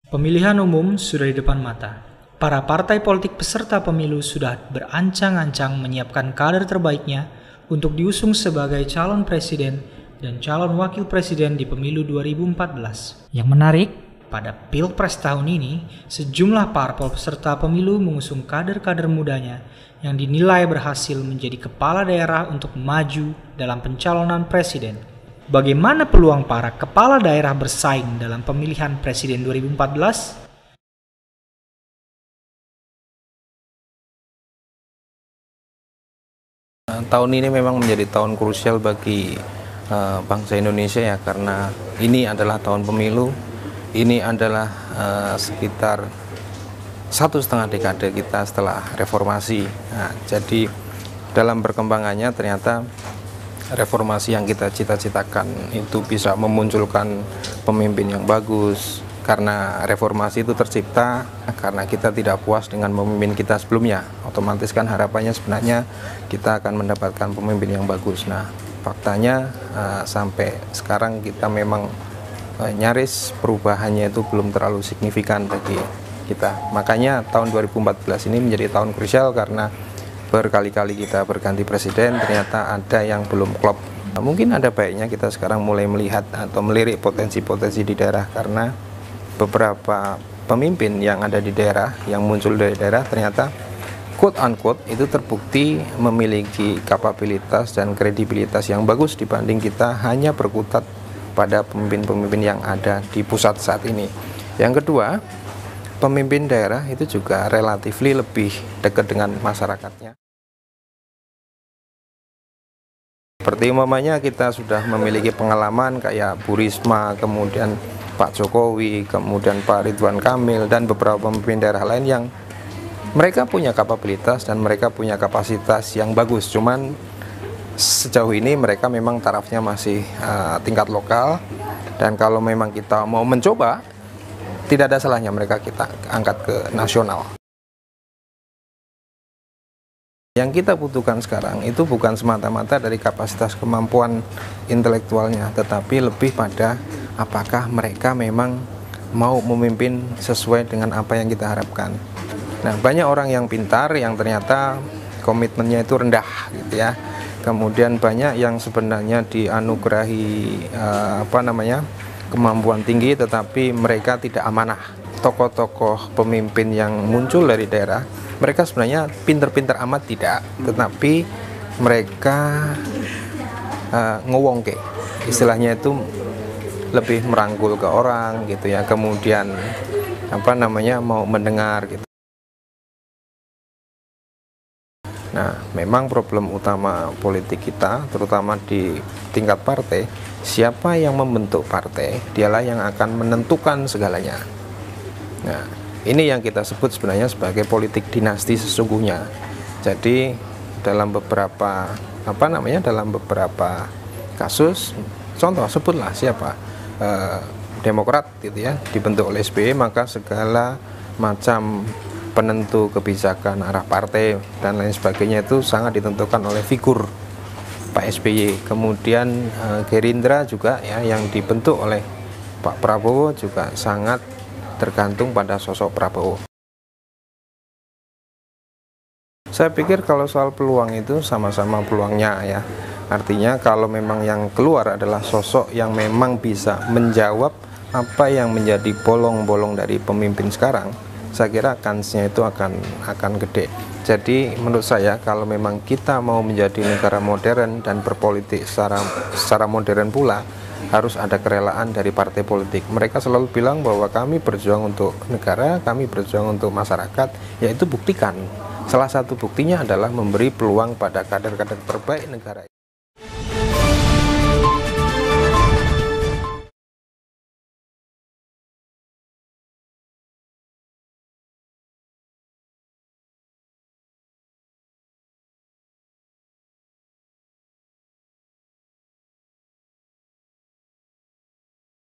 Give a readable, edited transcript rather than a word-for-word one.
Pemilihan umum sudah di depan mata. Para partai politik peserta pemilu sudah berancang-ancang menyiapkan kader terbaiknya untuk diusung sebagai calon presiden dan calon wakil presiden di pemilu 2014. Yang menarik, pada Pilpres tahun ini, sejumlah parpol peserta pemilu mengusung kader-kader mudanya yang dinilai berhasil menjadi kepala daerah untuk maju dalam pencalonan presiden. Bagaimana peluang para kepala daerah bersaing dalam pemilihan presiden 2014? Tahun ini memang menjadi tahun krusial bagi bangsa Indonesia ya, karena ini adalah tahun pemilu, ini adalah sekitar 1,5 dekade kita setelah reformasi. Nah, jadi dalam perkembangannya ternyata reformasi yang kita cita-citakan itu bisa memunculkan pemimpin yang bagus, karena reformasi itu tercipta karena kita tidak puas dengan pemimpin kita sebelumnya. Otomatis kan harapannya sebenarnya kita akan mendapatkan pemimpin yang bagus. Nah, faktanya sampai sekarang kita memang nyaris perubahannya itu belum terlalu signifikan bagi kita. Makanya tahun 2014 ini menjadi tahun krusial karena berkali-kali kita berganti presiden, ternyata ada yang belum klop. Mungkin ada baiknya kita sekarang mulai melihat atau melirik potensi-potensi di daerah, karena beberapa pemimpin yang ada di daerah, yang muncul dari daerah, ternyata quote-unquote itu terbukti memiliki kapabilitas dan kredibilitas yang bagus dibanding kita hanya berkutat pada pemimpin-pemimpin yang ada di pusat saat ini. Yang kedua, pemimpin daerah itu juga relatif lebih dekat dengan masyarakatnya. Seperti umpamanya kita sudah memiliki pengalaman kayak Bu Risma, kemudian Pak Jokowi, kemudian Pak Ridwan Kamil, dan beberapa pemimpin daerah lain yang mereka punya kapabilitas dan mereka punya kapasitas yang bagus. Cuman sejauh ini mereka memang tarafnya masih tingkat lokal, dan kalau memang kita mau mencoba, tidak ada salahnya mereka kita angkat ke nasional. Yang kita butuhkan sekarang itu bukan semata-mata dari kapasitas kemampuan intelektualnya, tetapi lebih pada apakah mereka memang mau memimpin sesuai dengan apa yang kita harapkan. Nah, banyak orang yang pintar yang ternyata komitmennya itu rendah gitu ya. Kemudian banyak yang sebenarnya dianugerahi kemampuan tinggi, tetapi mereka tidak amanah. Tokoh-tokoh pemimpin yang muncul dari daerah, mereka sebenarnya pinter-pinter amat tidak, tetapi mereka ngewongke, istilahnya itu lebih merangkul ke orang gitu ya, kemudian mau mendengar gitu. Nah, memang problem utama politik kita, terutama di tingkat partai, siapa yang membentuk partai, dialah yang akan menentukan segalanya. Nah, ini yang kita sebut sebenarnya sebagai politik dinasti sesungguhnya. Jadi dalam beberapa kasus, contoh sebutlah siapa, Demokrat gitu ya, dibentuk oleh SBY, maka segala macam penentu kebijakan arah partai dan lain sebagainya itu sangat ditentukan oleh figur Pak SBY. Kemudian Gerindra juga ya, yang dibentuk oleh Pak Prabowo juga sangat tergantung pada sosok Prabowo. Saya pikir kalau soal peluang itu sama-sama peluangnya ya. Artinya kalau memang yang keluar adalah sosok yang memang bisa menjawab apa yang menjadi bolong-bolong dari pemimpin sekarang, saya kira kansnya itu akan gede. Jadi menurut saya kalau memang kita mau menjadi negara modern dan berpolitik secara modern pula, harus ada kerelaan dari partai politik. Mereka selalu bilang bahwa kami berjuang untuk negara, kami berjuang untuk masyarakat, yaitu buktikan. Salah satu buktinya adalah memberi peluang pada kader-kader terbaik negara.